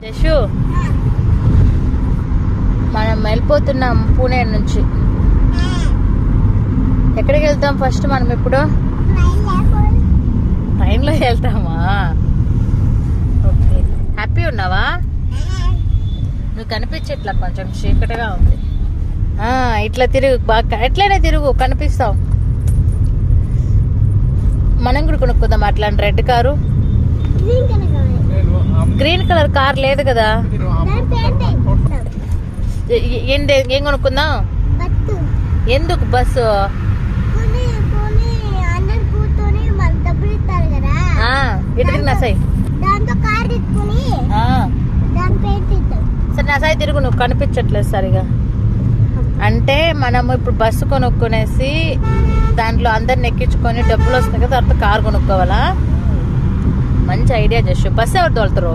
జషు, మనం వెళ్ళిపోతున్నాం పూణే నుంచి. ఎక్కడికి వెళ్తాం ఫస్ట్ మనం ఇప్పుడు? ట్రైన్లో వెళ్తామా? ఓకే, హ్యాపీ ఉన్నావా? నువ్వు కనిపించట్లా, కొంచెం చీకటిగా ఉంది. ఇట్లా తిరుగు, బాగా ఎట్లయినా తిరుగు, కనిపిస్తావు. మనం కూడా కొనుక్కుందాం అట్లాంటి red car. Green colour car లేదు కదా, ఏం కొనుక్కుందాం? ఎందుకు బస్సు? ఇటు నా సై సరే, నా సై తిరుగు, నువ్వు కనిపించట్లేదు సరిగా. అంటే మనము ఇప్పుడు బస్సు కొనుక్కునేసి దాంట్లో అందరిని ఎక్కించుకొని డబ్బులు వస్తాయి కదా, తర్వాత కారు కొనుక్కోవాలా? మంచి ఐడియా జస్ట్. బస్సు ఎవరు తోలుతారు?